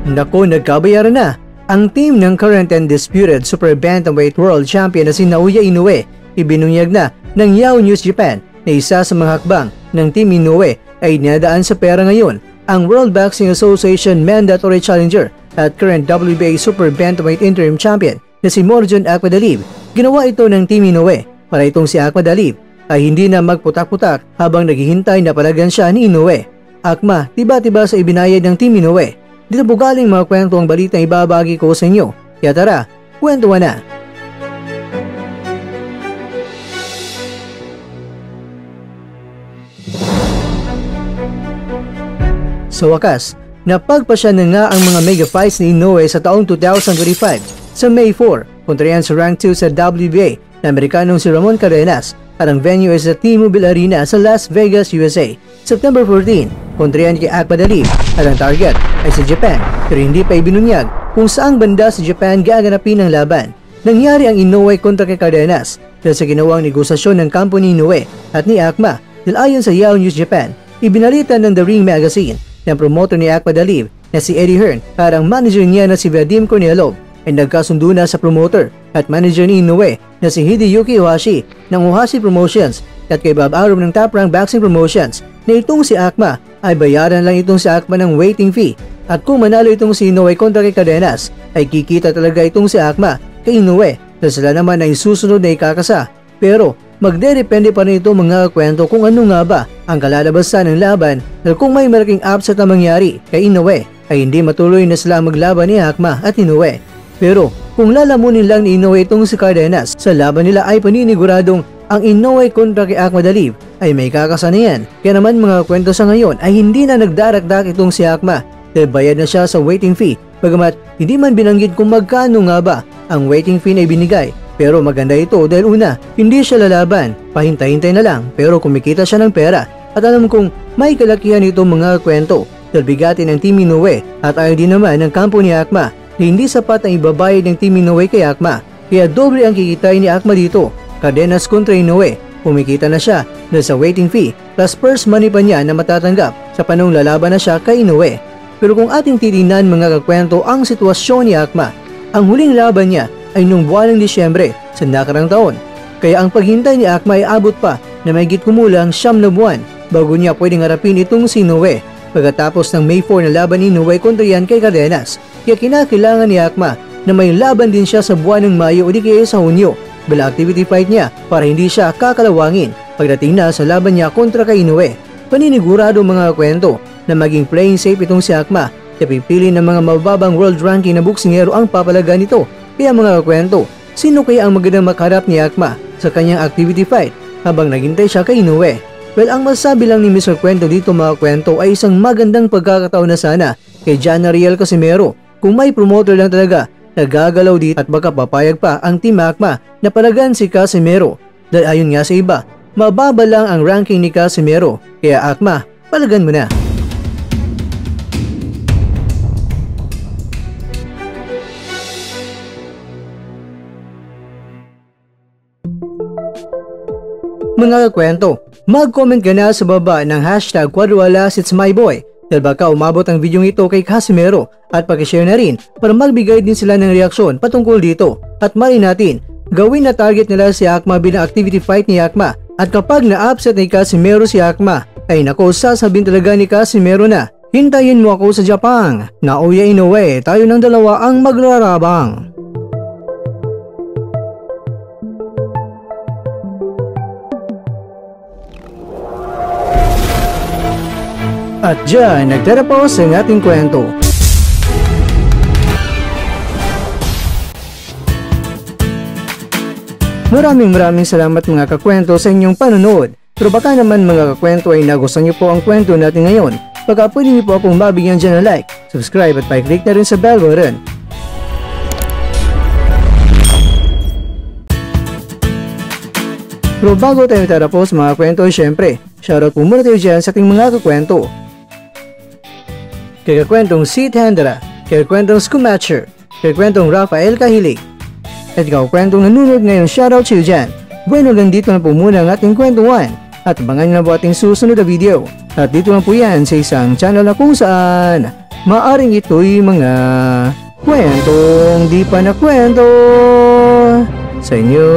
Naku, nagkabayaran na. Ang team ng current and disputed Super Bantamweight World Champion na si Naoya Inoue, ibinunyag na ng Yahoo News Japan na isa sa mga hakbang ng Team Inoue ay dinadaan sa pera ngayon. Ang World Boxing Association Mandatory Challenger at current WBA Super Bantamweight Interim Champion na si Morjan Akhmadalib. Ginawa ito ng Team Inoue para itong si Akhmadalib ay hindi na magputak-putak habang naghihintay na palagan siya ni Inoue. Akma, tiba-tiba sa ibinayad ng Team Inoue. Dito po galing mga kwento ang balitang ibabagi ko sa inyo. Kaya tara, kwentuhan na! Sa wakas, napagpasya na nga ang mga mega fights ni Inoue sa taong 2025 sa May 4 kontra yan sa rank 2 sa WBA na Amerikanong si Ramon Cadenas at ang venue ay sa T-Mobile Arena sa Las Vegas, USA. September 14 kontra yan kay Akhmadalib at ang target ay sa Japan pero hindi pa ibinunyag kung saang banda sa Japan gaganapin ang laban. Nangyari ang Inoue kontra kay Cadenas dahil sa ginawang negosasyon ng kampo ni Inoue at ni Akma dahil ayon sa Yahoo News Japan, ibinalita ng The Ring Magazine ng promoter ni Akhmadalib na si Eddie Hearn at ang manager niya na si Vadim Kornilov ay nagkasundo na sa promoter at manager ni Inoue na si Hideyuki Ohashi ng Ohashi Promotions at kay Bob Arum ng Top Rank Boxing Promotions na itong si Akma ay bayaran lang itong si Akma ng waiting fee at kung manalo itong si Inoue kontra kay Cadenas ay kikita talaga itong si Akma kay Inoue dahil sila naman ay susunod na ikakasa. Pero magdedepende pa rin ito mga kwento kung ano nga ba ang kalalabasan ng laban dahil kung may malaking upset na mangyari kay Inoue ay hindi matuloy na sila maglaban ni Akma at Inoue. Pero kung lalamunin lang ni Inoue itong si Cadenas sa laban nila ay paniniguradong ang Inoue kontra kay Akhmadalib ay may kakasanayan. Kaya naman mga kwento sa ngayon ay hindi na nagdarakdak itong si Akma dahil bayad na siya sa waiting fee bagamat hindi man binanggit kung magkano nga ba ang waiting fee na ibinigay. Pero maganda ito dahil una, hindi siya lalaban, pahintay-hintay na lang pero kumikita siya ng pera at alam kong may kalakihan itong mga kwento dahil bigatin ng Team Inoue at ayaw din naman ng kampo ni Akma na hindi sapat ang ibabayad ng Team Inoue kay Akma kaya doble ang kikitay ni Akma dito. Cadenas kontra Inoue, kumikita na siya dahil sa waiting fee plus first money pa niya na matatanggap sa panong lalaban na siya kay Inoue. Pero kung ating titingnan mga kakwento ang sitwasyon ni Akma, ang huling laban niya ay nung buwan ng Disyembre sa nakarang taon. Kaya ang paghintay ni Akma ay abot pa na mahigit kumulang 9 na buwan bago niya pwedeng harapin itong si Inoue pagkatapos ng May 4 na laban ni Inoue kontra yan kay Cadenas. Kaya kinakailangan ni Akma na may laban din siya sa buwan ng Mayo o di kaya sa Hunyo bila activity fight niya para hindi siya kakalawangin pagdating na sa laban niya kontra kay Inoue. Paninigurado mga kwento na maging playing safe itong si Akma na pipili ng mga mababang world ranking na boksingero ang papalagan nito. Kaya mga kwento, sino kaya ang magandang makaharap ni Akma sa kanyang activity fight habang naghintay siya kay Inoue? Well, ang masabi lang ni Mr. Kwento dito mga kwento ay isang magandang pagkakataon na sana kay John Ariel Casimero kung may promoter lang talaga nagagalaw dito at baka papayag pa ang Team Akma na palagan si Casimero dahil ayon nga sa iba, mababa lang ang ranking ni Casimero kaya Akma, palagan mo na. Mga kakwento, mag-comment ka na sa baba ng hashtag #QuadraLasItsMyBoy dahil baka umabot ang video ito kay Casimero at pag-share na rin para magbigay din sila ng reaksyon patungkol dito at mali natin gawin na target nila si Akma bilang activity fight ni Akma at kapag na-upset ni Casimero si Akma ay nako sasabihin talaga ni Casimero na hintayin mo ako sa Japan, Naoya Inoue, tayo ng dalawa ang magrarabang. At dyan, nagtatapos ang ating kwento. Maraming salamat mga kakwento sa inyong panonood. Pero baka naman mga kakwento ay nagustuhan niyo po ang kwento natin ngayon. Baka pwede niyo po akong mabigyan dyan ng like, subscribe at pa-click na rin sa bell button. Pero bago tayo tatapos mga kwento, syempre, shoutout po muna tayo dyan sa ating mga kakwento. Kay kakwentong Sid Hendra, kay kakwentong Skumatcher, kay kakwentong Rafael Kahilig, at kakwentong nanonood ngayon, shoutout sa iyo dyan. Bueno, hanggang dito na po muna ang ating kwentuhan at abangan nyo na po ating susunod na video. At dito lang po yan sa isang channel na kung saan maaring ito'y mga kwentong di pa nakwento sa inyo.